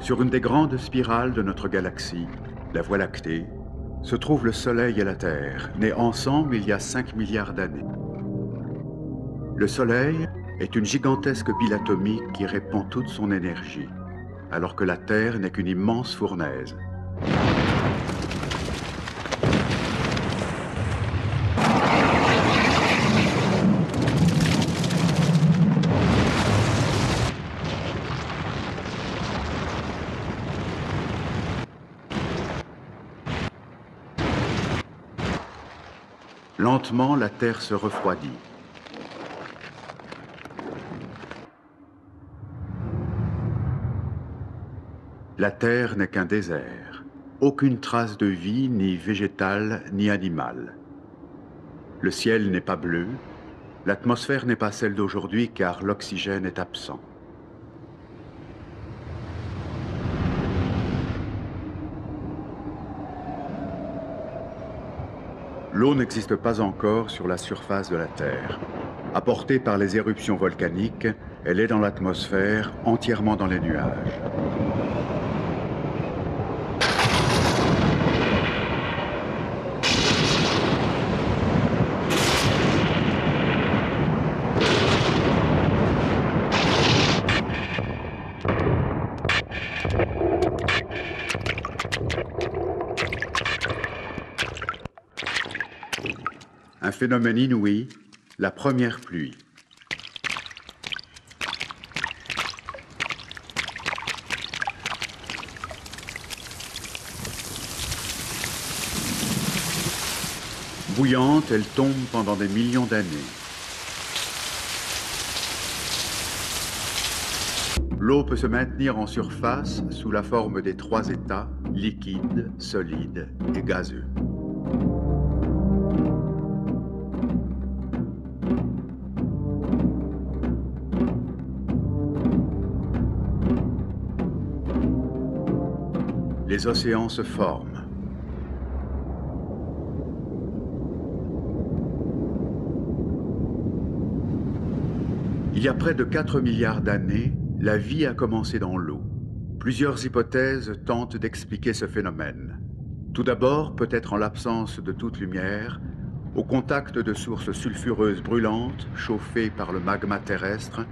Sur une des grandes spirales de notre galaxie, la Voie lactée, se trouvent le Soleil et la Terre, nés ensemble il y a 5 milliards d'années. Le Soleil est une gigantesque pile atomique qui répand toute son énergie, alors que la Terre n'est qu'une immense fournaise. Lentement, la Terre se refroidit. La Terre n'est qu'un désert. Aucune trace de vie, ni végétale, ni animale. Le ciel n'est pas bleu. L'atmosphère n'est pas celle d'aujourd'hui car l'oxygène est absent. L'eau n'existe pas encore sur la surface de la Terre. Apportée par les éruptions volcaniques, elle est dans l'atmosphère, entièrement dans les nuages. Un phénomène inouï, la première pluie. Bouillante, elle tombe pendant des millions d'années. L'eau peut se maintenir en surface sous la forme des 3 états, liquide, solide et gazeux. Les océans se forment. Il y a près de 4 milliards d'années, la vie a commencé dans l'eau. Plusieurs hypothèses tentent d'expliquer ce phénomène. Tout d'abord, peut-être en l'absence de toute lumière, au contact de sources sulfureuses brûlantes, chauffées par le magma terrestre,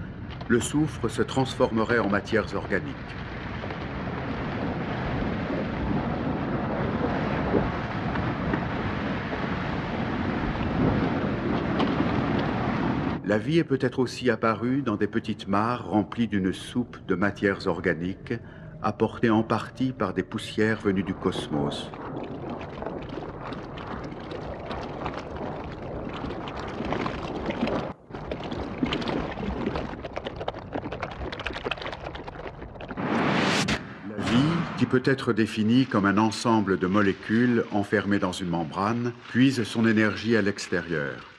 le soufre se transformerait en matières organiques. La vie est peut-être aussi apparue dans des petites mares remplies d'une soupe de matières organiques, apportée en partie par des poussières venues du cosmos. La vie, qui peut être définie comme un ensemble de molécules enfermées dans une membrane, puise son énergie à l'extérieur.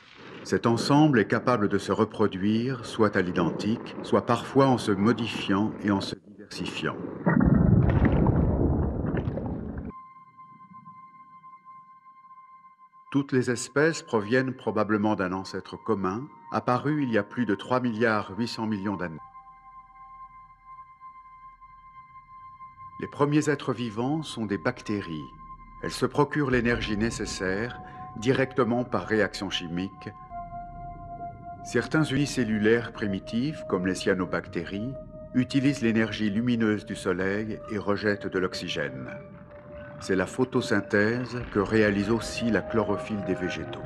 Cet ensemble est capable de se reproduire, soit à l'identique, soit parfois en se modifiant et en se diversifiant. Toutes les espèces proviennent probablement d'un ancêtre commun, apparu il y a plus de 3,8 milliards d'années. Les premiers êtres vivants sont des bactéries. Elles se procurent l'énergie nécessaire directement par réaction chimique. Certains unicellulaires primitifs, comme les cyanobactéries, utilisent l'énergie lumineuse du soleil et rejettent de l'oxygène. C'est la photosynthèse que réalise aussi la chlorophylle des végétaux.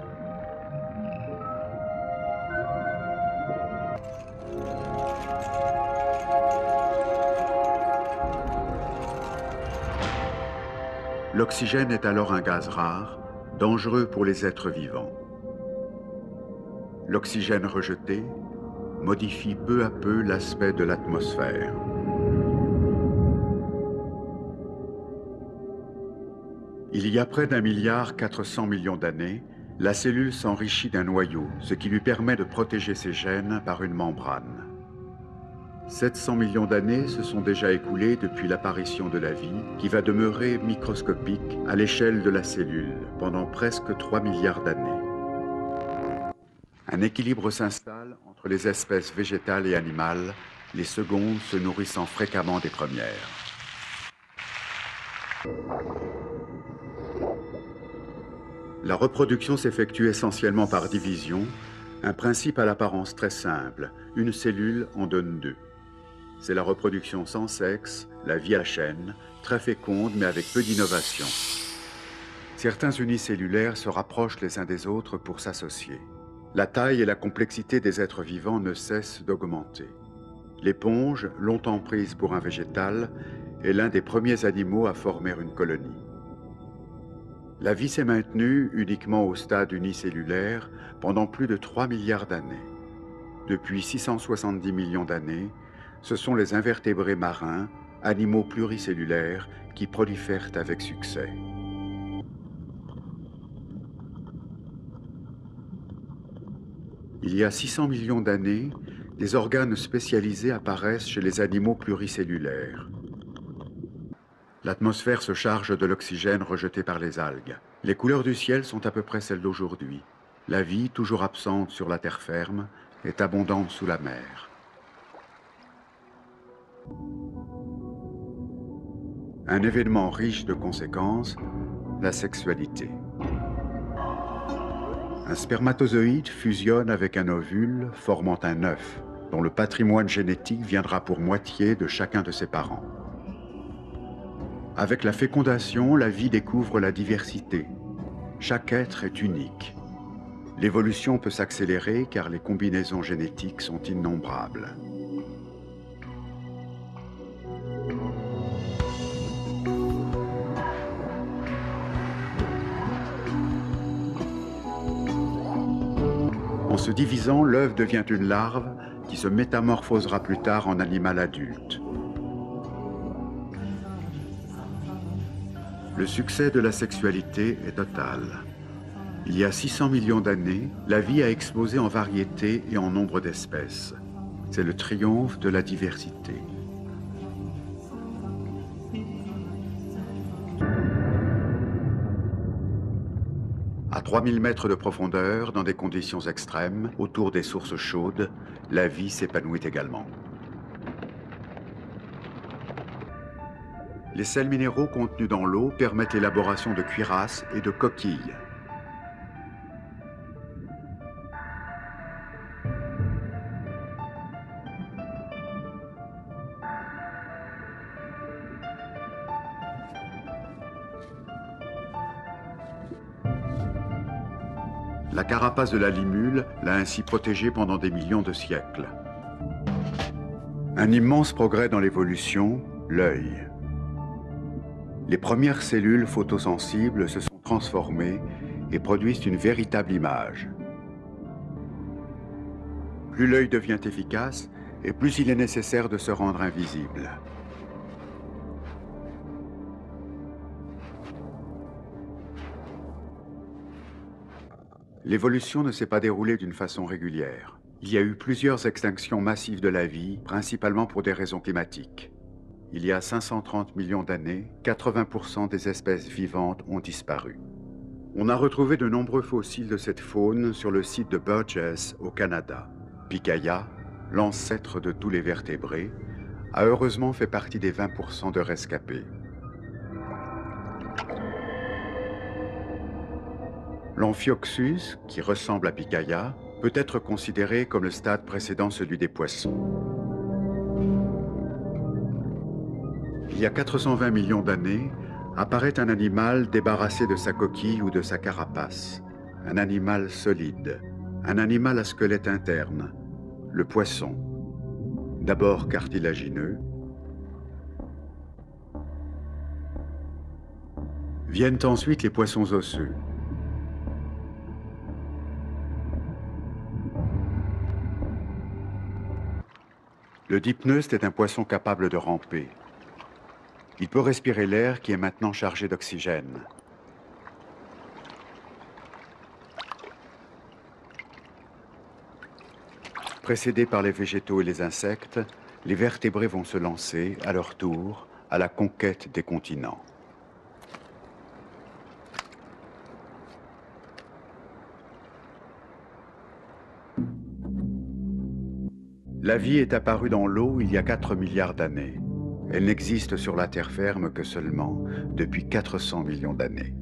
L'oxygène est alors un gaz rare, dangereux pour les êtres vivants. L'oxygène rejeté modifie peu à peu l'aspect de l'atmosphère. Il y a près d'1,4 milliard d'années, la cellule s'enrichit d'un noyau, ce qui lui permet de protéger ses gènes par une membrane. 700 millions d'années se sont déjà écoulées depuis l'apparition de la vie, qui va demeurer microscopique à l'échelle de la cellule pendant presque 3 milliards d'années. Un équilibre s'installe entre les espèces végétales et animales, les secondes se nourrissant fréquemment des premières. La reproduction s'effectue essentiellement par division, un principe à l'apparence très simple. Une cellule en donne deux. C'est la reproduction sans sexe, la vie à chaîne, très féconde mais avec peu d'innovation. Certains unicellulaires se rapprochent les uns des autres pour s'associer. La taille et la complexité des êtres vivants ne cessent d'augmenter. L'éponge, longtemps prise pour un végétal, est l'un des premiers animaux à former une colonie. La vie s'est maintenue uniquement au stade unicellulaire pendant plus de 3 milliards d'années. Depuis 670 millions d'années, ce sont les invertébrés marins, animaux pluricellulaires, qui prolifèrent avec succès. Il y a 600 millions d'années, des organes spécialisés apparaissent chez les animaux pluricellulaires. L'atmosphère se charge de l'oxygène rejeté par les algues. Les couleurs du ciel sont à peu près celles d'aujourd'hui. La vie, toujours absente sur la terre ferme, est abondante sous la mer. Un événement riche de conséquences, la sexualité. Un spermatozoïde fusionne avec un ovule, formant un œuf, dont le patrimoine génétique viendra pour moitié de chacun de ses parents. Avec la fécondation, la vie découvre la diversité. Chaque être est unique. L'évolution peut s'accélérer car les combinaisons génétiques sont innombrables. En se divisant, l'œuf devient une larve qui se métamorphosera plus tard en animal adulte. Le succès de la sexualité est total. Il y a 600 millions d'années, la vie a explosé en variété et en nombre d'espèces. C'est le triomphe de la diversité. À 3000 mètres de profondeur, dans des conditions extrêmes, autour des sources chaudes, la vie s'épanouit également. Les sels minéraux contenus dans l'eau permettent l'élaboration de cuirasses et de coquilles. La carapace de la limule l'a ainsi protégée pendant des millions de siècles. Un immense progrès dans l'évolution, l'œil. Les premières cellules photosensibles se sont transformées et produisent une véritable image. Plus l'œil devient efficace, et plus il est nécessaire de se rendre invisible. L'évolution ne s'est pas déroulée d'une façon régulière. Il y a eu plusieurs extinctions massives de la vie, principalement pour des raisons climatiques. Il y a 530 millions d'années, 80% des espèces vivantes ont disparu. On a retrouvé de nombreux fossiles de cette faune sur le site de Burgess, au Canada. Pikaia, l'ancêtre de tous les vertébrés, a heureusement fait partie des 20% de rescapés. L'Amphioxus, qui ressemble à Pikaia, peut être considéré comme le stade précédant celui des poissons. Il y a 420 millions d'années, apparaît un animal débarrassé de sa coquille ou de sa carapace. Un animal solide, un animal à squelette interne, le poisson. D'abord cartilagineux, viennent ensuite les poissons osseux. Le dipneust est un poisson capable de ramper. Il peut respirer l'air qui est maintenant chargé d'oxygène. Précédés par les végétaux et les insectes, les vertébrés vont se lancer, à leur tour, à la conquête des continents. La vie est apparue dans l'eau il y a 4 milliards d'années. Elle n'existe sur la terre ferme que seulement depuis 400 millions d'années.